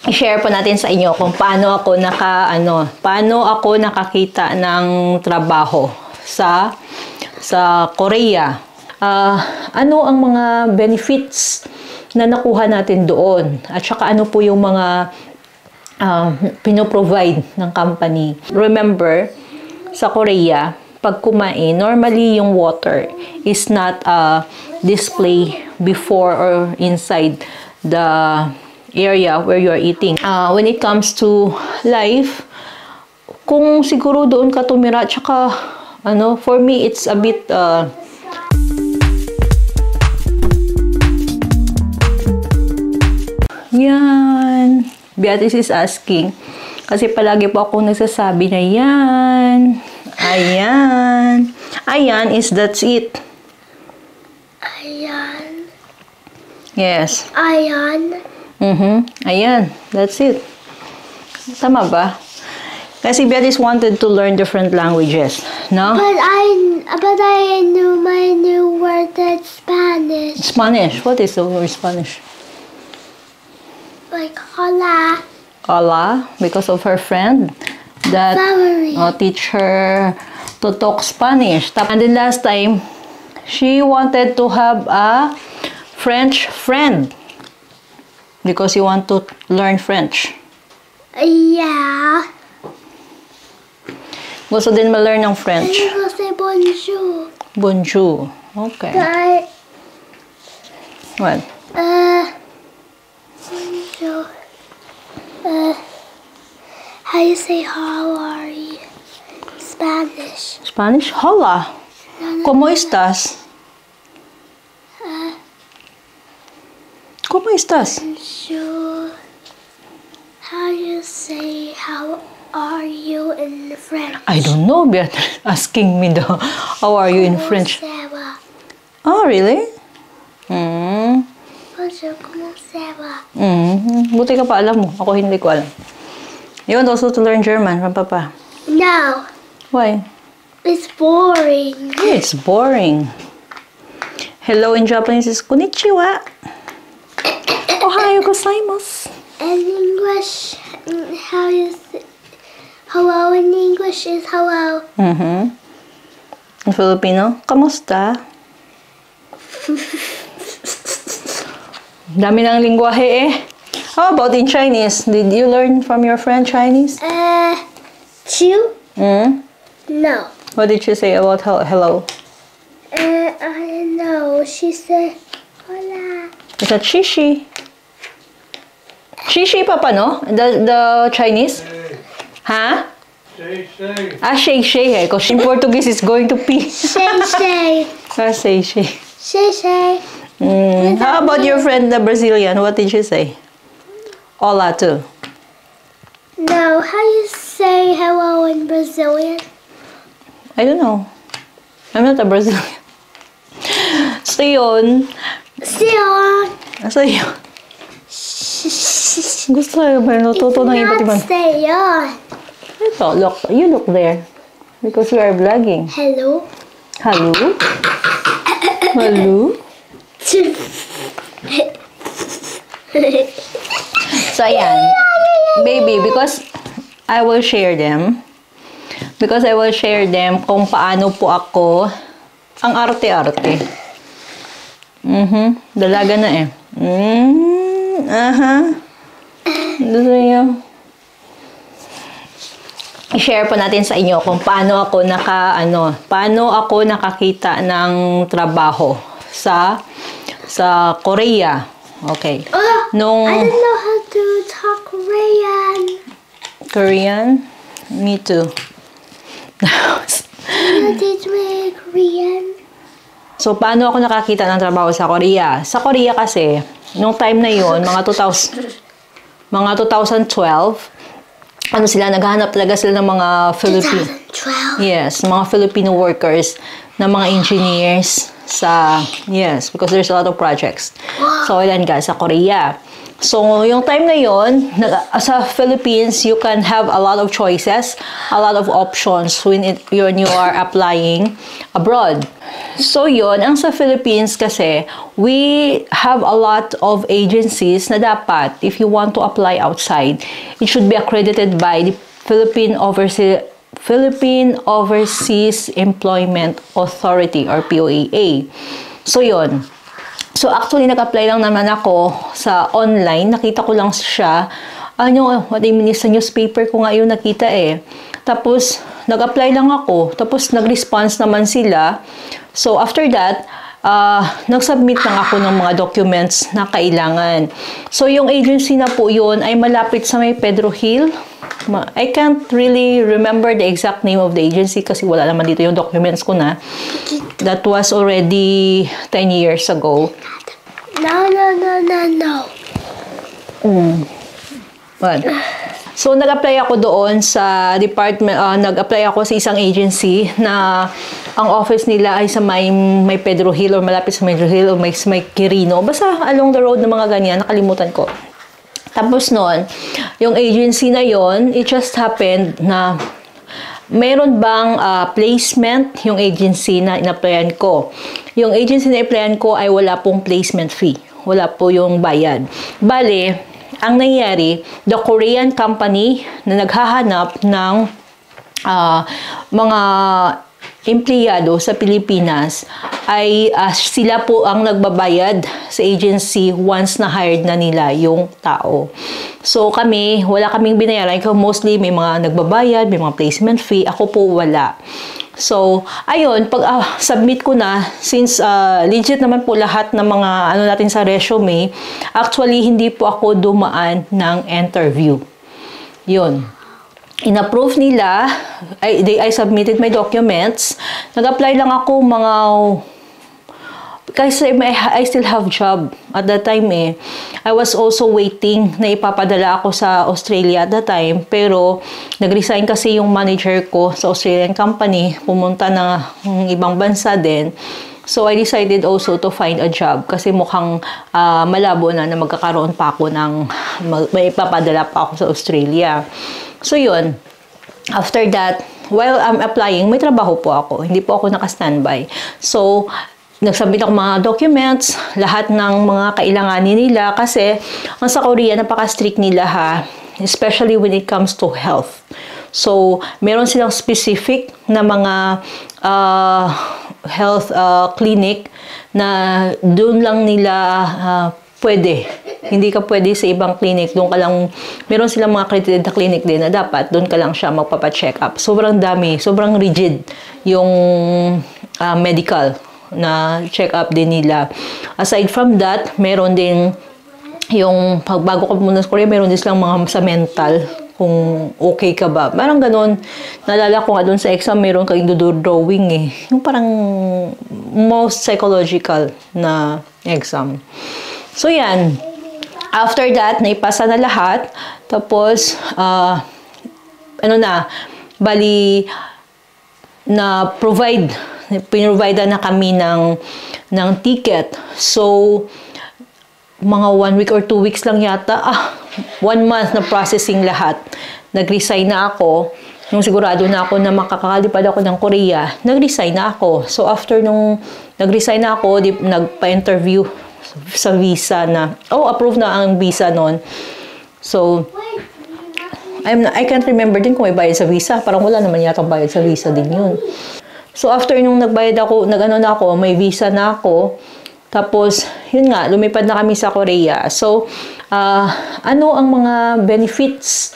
i-share po natin sa inyo kung paano ako nakakita ng trabaho sa Korea. Ano ang mga benefits na nakuha natin doon at saka ano po yung mga pinoprovide ng company. Remember, sa Korea, pag kumain, normally yung water is not display before or inside the area where you are eating. When it comes to life, kung siguro doon ka tumira, tsaka for me, it's a bit yan. Beatrice is asking. Kasi palagi po ako nagsasabi na yan. Ayan. Ayan is that's it. Ayan. Yes. Ayan. Ayan. That's it. Tama ba? Kasi Beatrice wanted to learn different languages. No? But I knew my new word that's Spanish. Spanish. What is the word Spanish? Like hola. Hola, because of her friend that teach her to talk Spanish. And then last time, she wanted to have a French friend because you want to learn French. Yeah. Gusto din ma-learn ng French. I will say bonjour. Bonjour. Okay. But, What? bonjour. How you say how are you? Spanish. Spanish? Hola. ¿Cómo estás? ¿Cómo estás? Bonjour. How you say how are you in French? I don't know, Beatrice asking me how are you in French? Ça va? Oh, really? Bonjour, comment ça va? Buti ka pa alam mo. Ako hindi ko alam. You want also to learn German from Papa? No. Why? It's boring. It's boring. Hello in Japanese is konnichiwa. Ohayo gozaimasu. And English, how you say hello in English is hello. In Filipino, kamusta? Dami ng lingwahe eh. How about in Chinese? Did you learn from your friend Chinese? Chu? No. What did she say about hello? I know. She said, hola. Is that shishi? Shishi, Papa, no? The Chinese? Huh? Shay. Shay Shay. Because in Portuguese, it's going to P. Shay. Say Shay. Shay. How about your friend, the Brazilian? What did she say? Hola, too. No, how you say hello in Brazilian? I don't know. I'm not a Brazilian. So yun. Sion. So yun. Gusto ko ba natuto ng iba't ibang... Sion. Ito, look. You look there. Because we are vlogging. Hello. Hello? Hello? So ayan. Baby, because I will share them. Because I will share them kung paano po ako ang arte-arte. Dalaga na eh. Gusto niyo? I-share po natin sa inyo kung paano ako nakakita ng trabaho sa Korea. Okay. I don't know how to talk Korean. Korean? Me too. Can you teach me Korean? So, paano ako nakakita ng trabaho sa Korea? Sa Korea kasi, nung time na yon, mga 2012, naghahanap talaga sila ng mga Filipino. 2012? Yes, mga Filipino workers, na mga engineers yes, because there's a lot of projects. So, ilan ka sa Korea. So, yung time na yon, sa Philippines, you can have a lot of choices, a lot of options when you are applying abroad. So yun, ang sa Philippines kasi, we have a lot of agencies na dapat, if you want to apply outside, it should be accredited by the Philippine Overseas Employment Authority or POAA. So yun. So actually, nag-apply lang naman ako sa online. Nakita ko lang siya. What I mean is sa newspaper ko nga yun nakita eh. Tapos, nag-apply lang ako. Tapos, nag-response naman sila. So, after that, nag-submit lang ako ng mga documents na kailangan. So, yung agency na po yun ay malapit sa may Pedro Hill. I can't really remember the exact name of the agency kasi wala naman dito yung documents ko na. That was already 10 years ago. No. What? So, nag-apply ako doon sa department, nag-apply ako sa isang agency na ang office nila ay sa may Pedro Hill or malapit sa Pedro Hill or may Quirino. Basta along the road ng mga ganyan, nakalimutan ko. Tapos noon, yung agency na yon, it just happened na meron bang placement yung agency na in-applyan ko. Yung agency na in-applyan ko ay wala pong placement fee. Wala po yung bayad. Bale, ang nangyari, the Korean company na naghahanap ng mga empleyado sa Pilipinas ay sila po ang nagbabayad sa agency once na hired na nila yung tao. So kami, wala kaming binayaran. Mostly may mga nagbabayad, may mga placement fee. Ako po wala. So, ayun, pag submit ko na, since legit naman po lahat ng mga natin sa resume, actually hindi po ako dumaan ng interview. Yun. In-approve nila, I submitted my documents. Nag-apply lang ako mga, kasi I still have job at that time eh. I was also waiting na ipapadala ako sa Australia at that time. Pero, nag-resign kasi yung manager ko sa Australian company. Pumunta na ng ibang bansa din. So, I decided also to find a job kasi mukhang malabo na magkakaroon pa ako ng, may ipapadala pa ako sa Australia. So, yun. After that, while I'm applying, may trabaho po ako. Hindi po ako naka-standby. So, nagsubmit ako mga documents, lahat ng mga kailanganin nila kasi ang sa Korea, napaka-strict nila ha, especially when it comes to health. So, meron silang specific na mga health clinic na doon lang nila pwede. Hindi ka pwede sa ibang clinic. Doon ka lang, meron silang mga accredited na clinic din na dapat doon ka lang siya magpapa-check up. Sobrang dami, sobrang rigid yung medical na check up din nila. Aside from that, meron din yung bago ka pumunta sa Korea, meron din silang mga sa mental kung okay ka ba. Parang ganun. Naalala ko nga doon sa exam, meron kang drawing eh. Yung parang most psychological na exam. So yan. After that, naipasa na lahat. Tapos, bali, pinrovide na kami ng ticket. So, mga 1 week or 2 weeks lang yata, 1 month na processing lahat. Nag-resign na ako. Nung sigurado na ako na makakalipad ako ng Korea, nag-resign na ako. So, after nung nag-resign na ako, nagpa-interview sa visa na, approved na ang visa nun. So, I can't remember din kung may bayad sa visa. Parang wala naman yata bayad sa visa din yun. So, after nung nagbayad ako, may visa na ako. Tapos, yun nga, lumipad na kami sa Korea. So, ano ang mga benefits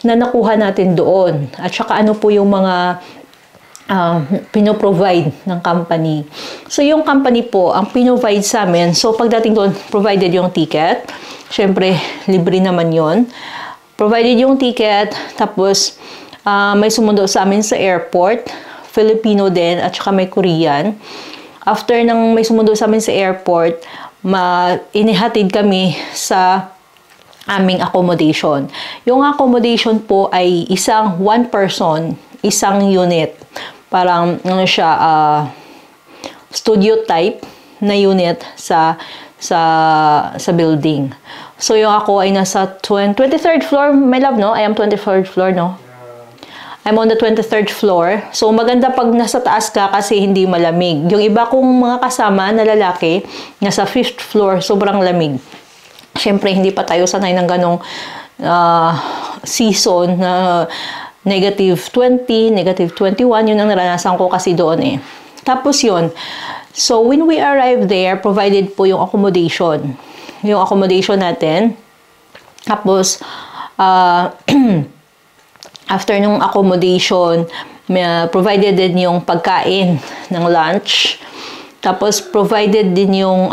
na nakuha natin doon? At saka ano po yung mga pinoprovide ng company. So, yung company po, ang pinoprovide sa amin, so pagdating doon, provided yung ticket. Siyempre, libre naman yon. Provided yung ticket, tapos may sumundo sa amin sa airport, Filipino din, at saka may Korean. After nang may sumundo sa amin sa airport, inihatid kami sa aming accommodation. Yung accommodation po ay one person, isang unit. Parang studio type na unit sa building. So yung ako ay nasa 23rd floor, my love, no? I am 23rd floor, no? I'm on the 23rd floor. So, maganda pag nasa taas ka kasi hindi malamig. Yung iba kong mga kasama na lalaki, nasa 5th floor, sobrang lamig. Siyempre, hindi pa tayo sanay ng ganong season na negative 20, negative 21. Yun ang naranasan ko kasi doon eh. Tapos yun. So, when we arrived there, provided po yung accommodation. Yung accommodation natin. Tapos, after nung accommodation, provided din yung pagkain ng lunch. Tapos, provided din yung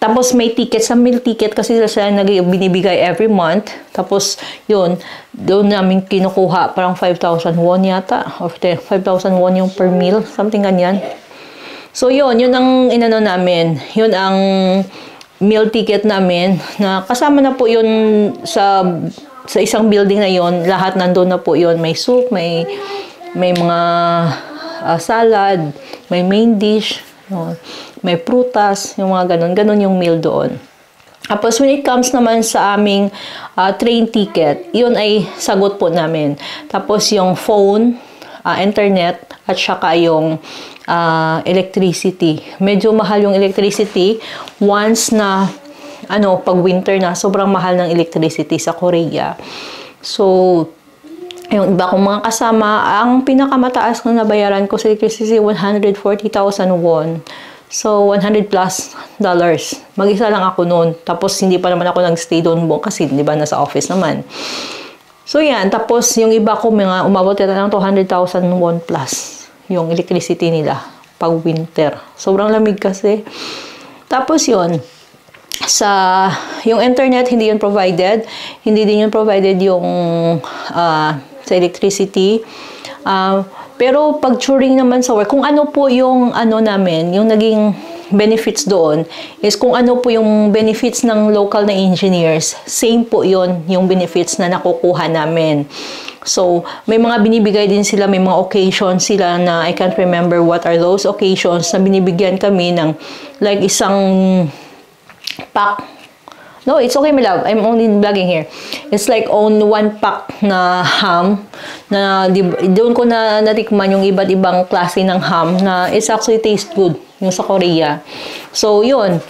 tapos may ticket, sa meal ticket kasi sila binibigay every month. Tapos yun, doon namin kinukuha parang 5,000 won yata. Or 5,000 won yung per meal, something ganyan. So yun ang inano namin. Yun ang meal ticket namin na kasama na po yun sa isang building na yun. Lahat nandun na po yun. May soup, may mga salad, may main dish, may prutas, yung mga ganun yung meal doon. Tapos when it comes naman sa aming train ticket, yun ay sagot po namin. Tapos yung phone, internet, at saka yung electricity. Medyo mahal yung electricity once na pag winter na, sobrang mahal ng electricity sa Korea. So, yung iba kong mga kasama, ang pinakamataas na nabayaran ko sa electricity, 140,000 won. So, $100 plus. Mag-isa lang ako noon. Tapos, hindi pa naman ako nag-stay doon kasi, di ba, nasa office naman. So, yan. Tapos, yung iba ko, mga umabot yata ng 200,000 won plus yung electricity nila pag winter. Sobrang lamig kasi. Tapos, yun. Yung internet, hindi yun provided. Hindi din yun provided yung sa electricity. Pero pag during naman sa work, kung ano po yung namin, yung naging benefits doon, is kung ano po yung benefits ng local na engineers, same po yun yung benefits na nakukuha namin. So, may mga binibigay din sila, may mga occasions sila na I can't remember what are those occasions na binibigyan kami ng like isang pack. No, it's okay, my love. I'm only vlogging here. It's like on 1 pack na ham na doon ko na natikman yung iba't ibang klase ng ham na it's actually taste good yung sa Korea. So, yun.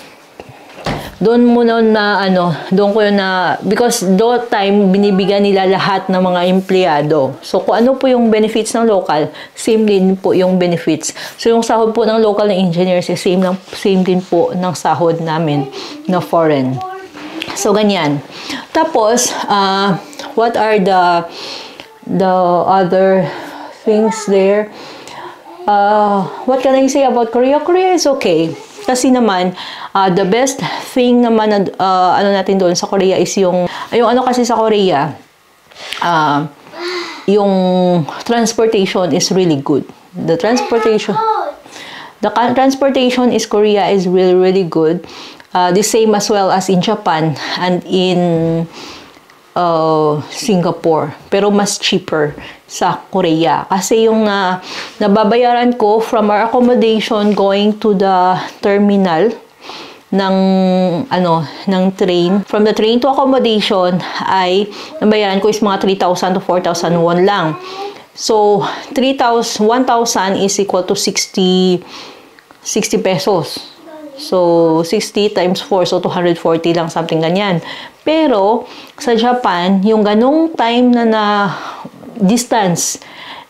Doon muna na doon ko yun na because that time binibigyan nila lahat ng mga empleyado. So, kung ano po yung benefits ng local, same din po yung benefits. So, yung sahod po ng local na engineers, same din po ng sahod namin na foreign. So, ganyan. Tapos, what are the other things there? What can I say about Korea? Korea is okay. Kasi naman, the best thing naman na natin doon sa Korea is yung kasi sa Korea, yung transportation is really good. The transportation is Korea is really, really good. The same as well as in Japan and in Singapore. Pero mas cheaper sa Korea. Kasi yung nababayaran ko from our accommodation going to the terminal ng train. From the train to accommodation ay nabayaran ko is mga 3,000 to 4,000 won lang. So, 1,000 is equal to 60 pesos. So, 60 times 4, so 240 lang, something ganyan. Pero, sa Japan, yung ganong time na distance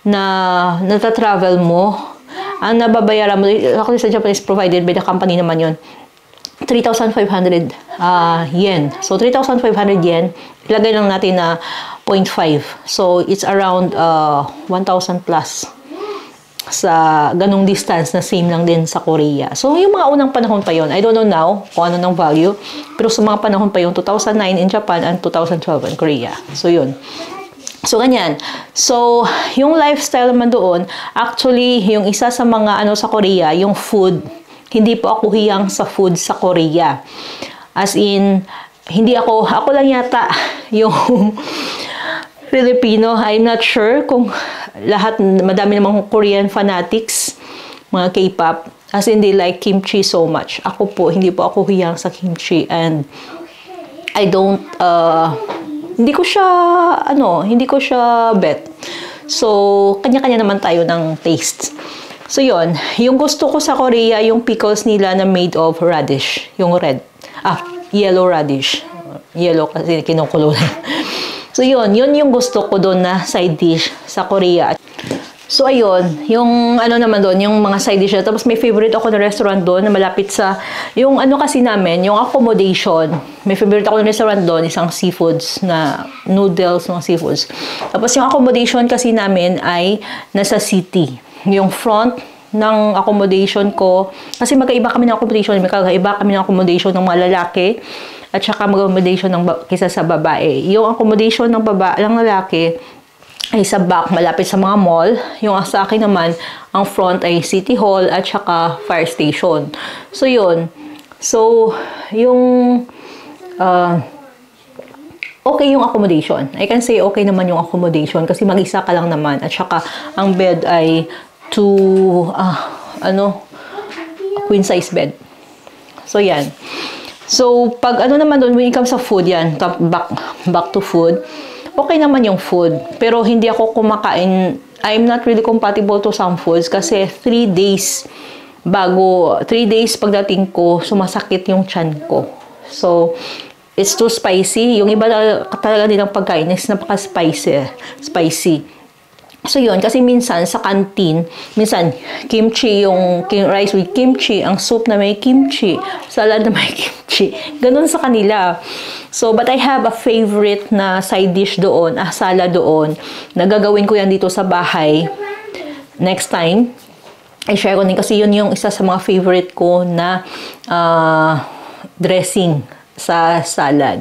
na natatravel mo, ang nababayaran mo, actually sa Japan is provided by the company naman yun, 3,500 yen. So, 3,500 yen, ilagay lang natin na 0.5. So, it's around 1,000 plus sa ganong distance na same lang din sa Korea. So, yung mga unang panahon pa yon, I don't know now kung ano ng value, pero sa mga panahon pa yung 2009 in Japan and 2012 in Korea. So, yun. So, ganyan. So, yung lifestyle naman doon, actually, yung isa sa mga sa Korea, yung food, hindi po ako hiyang sa food sa Korea. As in, hindi ako lang yata yung Filipino. I'm not sure kung madami namang Korean fanatics, mga K-pop, as in they like kimchi so much. Ako po, hindi po ako hiyang sa kimchi and I don't hindi ko siya bet. So, kanya-kanya naman tayo ng tastes. So, yung gusto ko sa Korea, yung pickles nila na made of radish, yung yellow radish. Yellow kasi kinukulo na. So, yun yung gusto ko doon na side dish sa Korea. So, ayun, yung naman doon, yung mga side dish. Tapos may favorite ako na restaurant doon na malapit sa, yung kasi namin, yung accommodation. May favorite ako na restaurant doon, isang seafoods na noodles ng seafoods. Tapos yung accommodation kasi namin ay nasa city. Yung front ng accommodation ko, kasi magkaiba kami ng accommodation ng mga lalaki at saka mag-accommodation kaysa sa babae. Yung accommodation ng lalaki ay sa back, malapit sa mga mall. Yung sa akin naman, ang front ay City Hall at saka fire station. So, yun. So, yung okay yung accommodation. I can say okay naman yung accommodation kasi mag-isa ka lang naman. At saka, ang bed ay queen size bed. So, yan. So, pag naman doon, when it comes sa food, yan, back to food, okay naman yung food. Pero hindi ako kumakain, I'm not really compatible to some foods kasi 3 days pagdating ko, sumasakit yung tiyan ko. So, it's too spicy. Yung iba talaga nilang pagkain is spicy. So, yun. Kasi minsan, sa canteen, kimchi, yung rice with kimchi, ang soup na may kimchi, salad na may kimchi. Ganun sa kanila. So, but I have a favorite na side dish doon, salad doon. Nagagawin ko yan dito sa bahay. Next time, i-share ko din kasi yun yung isa sa mga favorite ko na dressing sa salad.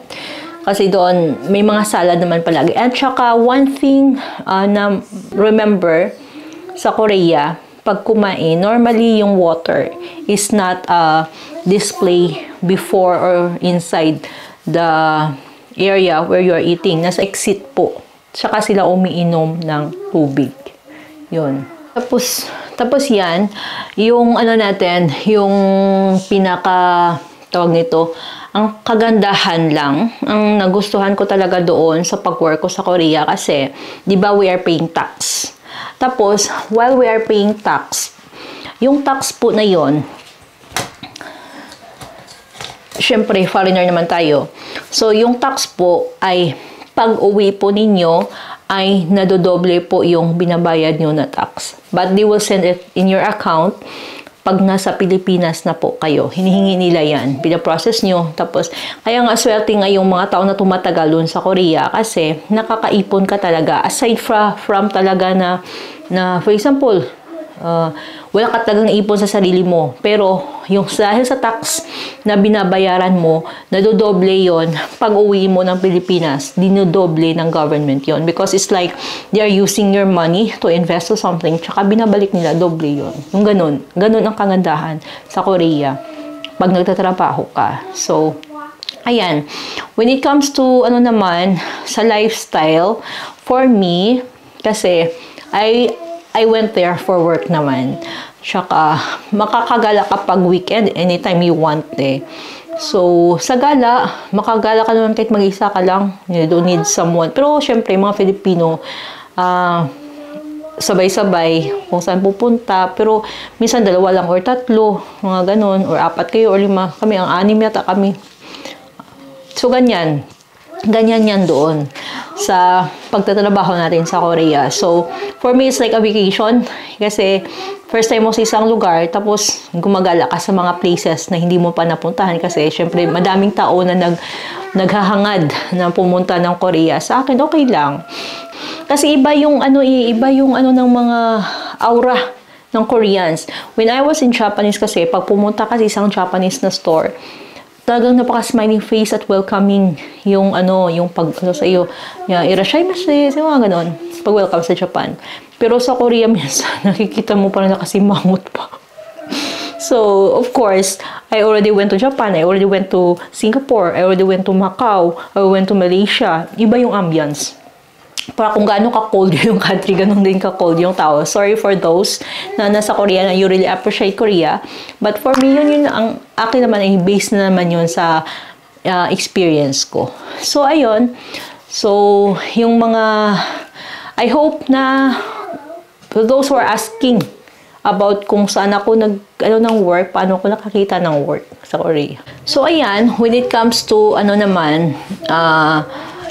Kasi doon, may mga salad naman palagi. At saka, one thing na remember sa Korea, pag kumain, normally yung water is not display before or inside the area where you are eating. Nasa exit po. Saka sila umiinom ng tubig. Yun. Tapos yan, yung yung tawag nito, ang kagandahan lang, ang nagustuhan ko talaga doon sa pag-work ko sa Korea kasi, di ba we are paying tax. Tapos, while we are paying tax, yung tax po na yon, syempre, foreigner naman tayo. So, yung tax po ay pag-uwi po ninyo ay nadodoble po yung binabayad nyo na tax. But they will send it in your account pag nasa Pilipinas na po kayo. Hinihingi nila yan. Pinaprocess nyo. Tapos, kaya nga swerte nga yung mga tao na tumatagal doon sa Korea kasi nakakaipon ka talaga. Aside from talaga na for example, wala ka talagang ipon sa sarili mo. Pero, yung dahil sa tax na binabayaran mo, nadodoble yon pag uwi mo ng Pilipinas, dinodoble ng government yon. Because it's like, they are using your money to invest to something, tsaka binabalik nila, doble yon. Yung ganun. Ganun ang kagandahan sa Korea pag nagtatrabaho ka. So, ayan. When it comes to, naman, sa lifestyle, for me, kasi, I went there for work naman. Tsaka, makakagala ka pag weekend, anytime you want eh. So, sa gala, makagala ka naman kahit mag-isa ka lang. You don't need someone. Pero, syempre, mga Filipino, sabay-sabay kung saan pupunta. Pero, minsan 2 lang or 3, mga ganun. Or 4 kayo or 5. Kami, ang 6 yata kami. So, ganyan. Ganyan yan doon sa pagtatrabaho natin sa Korea. So, for me, it's like a vacation. Kasi, first time mo sa isang lugar, tapos gumagala ka sa mga places na hindi mo pa napuntahan. Kasi, syempre, madaming tao na naghahangad na pumunta ng Korea. Sa akin, okay lang. Kasi, iba yung ng mga aura ng Koreans. When I was in Japanese kasi, pag pumunta ka sa isang Japanese na store, talagang napaka-smiling face at welcoming yung sa iyo. Irashaimase, mga ganon. Pag welcome sa Japan. Pero sa Korea, minsan, nakikita mo parang nakasimangot pa. So, of course, I already went to Japan. I already went to Singapore. I already went to Macau. I went to Malaysia. Iba yung ambience. Para kung gaano ka-cold yung country, ganun din ka-cold yung tao. Sorry for those na nasa Korea na you really appreciate Korea. But for me, yun ang akin naman ay based na naman yun sa experience ko. So, ayun. So, yung mga, I hope na, for those who are asking about kung saan ako ng work, paano ako nakakita ng work sa Korea. So, ayan, when it comes to,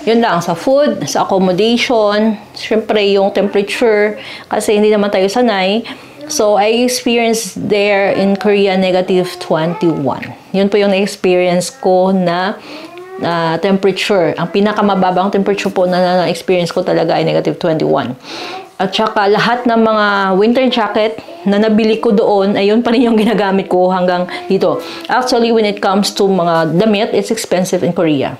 yun lang, sa food, sa accommodation, syempre yung temperature, kasi hindi naman tayo sanay. So, I experienced there in Korea -21. Yun po yung na-experience ko na temperature. Ang pinakamababang temperature po na na-experience ko talaga ay -21. At saka lahat ng mga winter jacket na nabili ko doon, ayun pa rin yung ginagamit ko hanggang dito. Actually, when it comes to mga damit, it's expensive in Korea.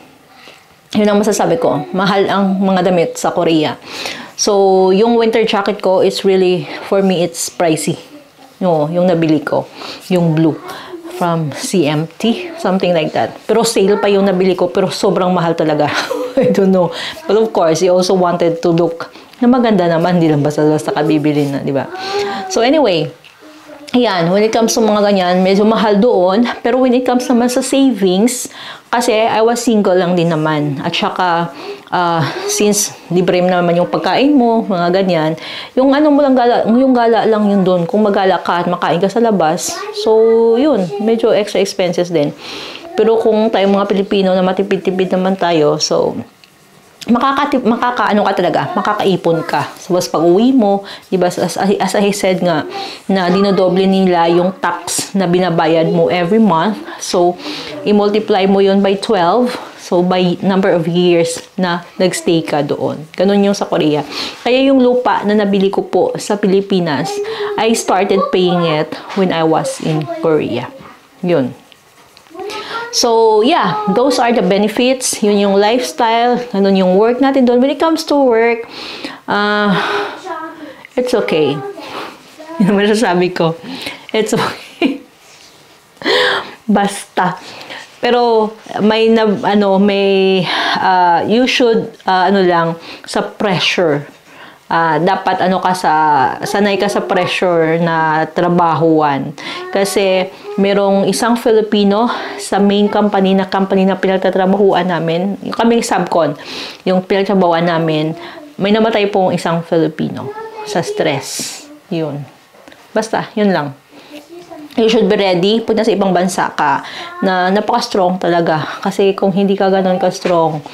Yun ang masasabi ko. Mahal ang mga damit sa Korea. So, yung winter jacket ko, it's really, for me, it's pricey. No, yung nabili ko. Yung blue. From CMT. Something like that. Pero sale pa yung nabili ko. Pero sobrang mahal talaga. I don't know. But of course, you also wanted to look na maganda naman. Hindi lang basta-basta kabibili na, di ba? So, anyway. Ayan, when it comes to mga ganyan, medyo mahal doon. Pero when it comes naman sa savings, kasi I was single lang din naman. At saka, since libre naman yung pagkain mo, mga ganyan, yung mo lang gala, yung gala lang yun doon. Kung magala ka at makain ka sa labas, so yun, medyo extra expenses din. Pero kung tayo mga Pilipino na matipid-tipid naman tayo, so makakaano ka talaga, makakaipon ka. So, pag uwi mo, diba, as I said nga, na dinodoble nila yung tax na binabayad mo every month. So, i-multiply mo yun by 12. So, by number of years na nagstay ka doon. Ganun yung sa Korea. Kaya yung lupa na nabili ko po sa Pilipinas, I started paying it when I was in Korea. Yun. So, yeah, those are the benefits. Yun yung lifestyle. Ganun yung work natin doon. When it comes to work, it's okay. Yun ang masasabi ko. It's okay. Basta. Pero, you should, sa pressure. Dapat sanay ka sa pressure na trabahuan. Kasi merong isang Filipino sa main company na pinagtatrabahuan namin, yung kaming subcon, yung pinagtatrabahuan namin, may namatay pong isang Filipino sa stress. Yun. Basta, yun lang. You should be ready pag nasa ibang bansa ka na napaka-strong talaga. Kasi kung hindi ka ganun ka-strong,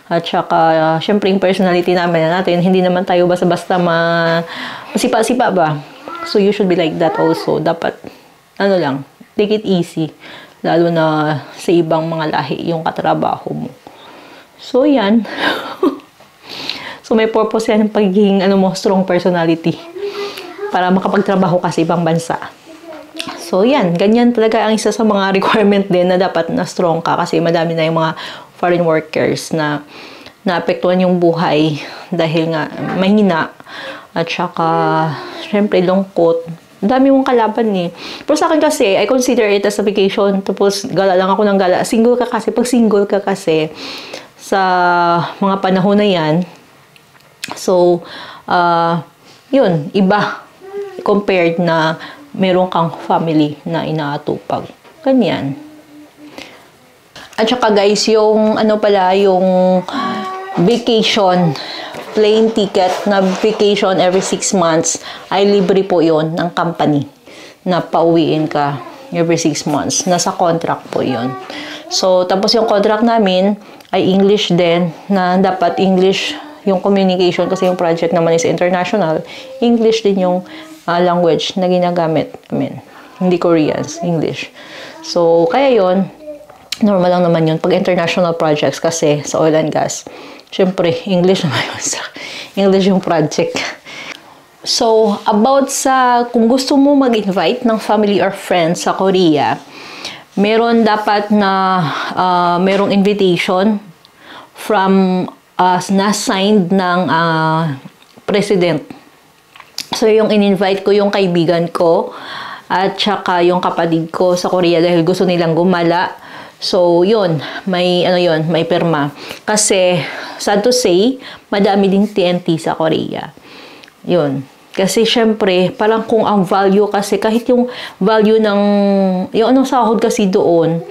at saka, syempre yung personality natin, hindi naman tayo basta-basta masipa-sipa ba? So, you should be like that also. Dapat, take it easy. Lalo na sa ibang mga lahi yung katrabaho mo. So, yan. So, may purpose yan yung pagiging, strong personality. Para makapagtrabaho ka sa ibang bansa. So, yan. Ganyan talaga ang isa sa mga requirement din na dapat na strong ka kasi madami na yung mga foreign workers na naapektuhan yung buhay dahil nga mahina at saka syempre lungkot. Ang dami mong kalaban eh. Pero sa akin kasi, I consider it as a vacation. Tapos gala lang ako ng gala. Single ka kasi. Pag single ka kasi sa mga panahon na yan, so, yun, iba compared na meron kang family na inaatupag. Ganyan. At saka guys, yung yung vacation, plane ticket na vacation every 6 months, ay libre po yon ng company na pauwiin ka every 6 months. Nasa contract po yon. So, tapos yung contract namin ay English din, na dapat English yung communication kasi yung project naman is international. English din yung language na ginagamit. Hindi Koreans, English. So, kaya yon normal lang naman yun. Pag international projects kasi sa oil and gas, syempre, English naman yun. English yung project. So, about kung gusto mo mag-invite ng family or friends sa Korea, meron dapat na merong invitation from na signed ng president. So, yung in-invite ko yung kaibigan ko at saka yung kapatid ko sa Korea dahil gusto nilang gumala. So, yun, may pirma. Kasi, sad to say, madami ding TNT sa Korea. Yun. Kasi, syempre, parang kung ang value kasi, kahit yung value ng, yung sahod kasi doon,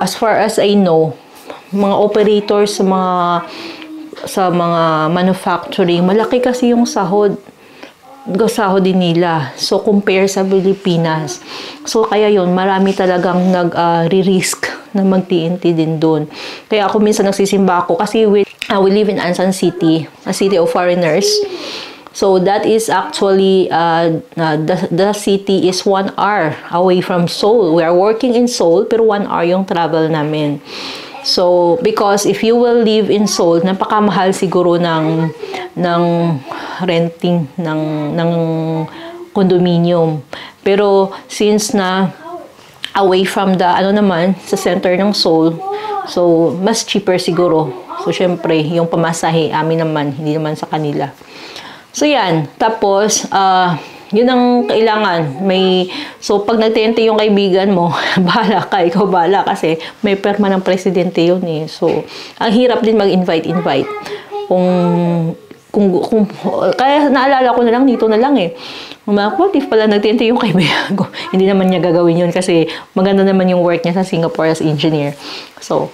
as far as I know, mga operators sa mga manufacturing, malaki kasi yung sahod din nila. So, compare sa Pilipinas. So, kaya yun, marami talagang nag-risk na mag-TNT din doon. Kaya ako minsan nagsisimba ako kasi we live in Ansan City, a city of foreigners. So, that is actually, the city is 1 hour away from Seoul. We are working in Seoul, pero 1 hour yung travel namin. So, because if you will live in Seoul, napakamahal siguro ng renting ng condominium. Pero since na away from the sa center ng Seoul, so mas cheaper siguro. So syempre, yung pamasahe amin naman, hindi naman sa kanila. So yan, tapos yun ang kailangan. So, pag nagtente yung kaibigan mo, bahala ka, ikaw bahala kasi may perma ng presidente yun eh. So, ang hirap din mag-invite. Kaya naalala ko na lang, dito na lang eh. What if pala nagtente yung kaibigan ko? Hindi naman niya gagawin yun kasi maganda naman yung work niya sa Singapore as engineer. So,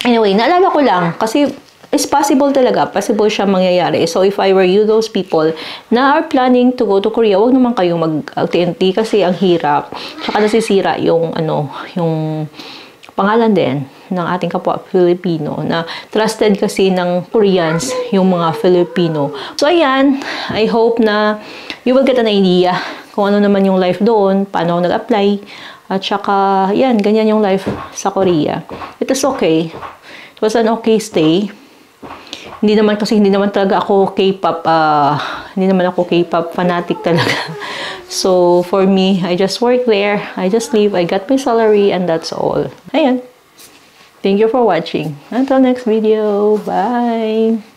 anyway, naalala ko lang kasi it's possible talaga. Possible siya mangyayari. So, if I were you, those people na are planning to go to Korea, wag naman kayong mag-TNT kasi ang hirap. Tsaka nasisira yung pangalan din ng ating kapwa Filipino na trusted kasi ng Koreans yung mga Filipino. So, ayan. I hope na you will get an idea kung ano naman yung life doon, paano nag-apply. At saka, yan, ganyan yung life sa Korea. It is okay. It was an okay stay. Hindi naman talaga ako K-pop, hindi naman ako K-pop fanatic talaga. So, for me, I just work there, I just leave, I got my salary, and that's all. Ayan. Thank you for watching. Until next video. Bye!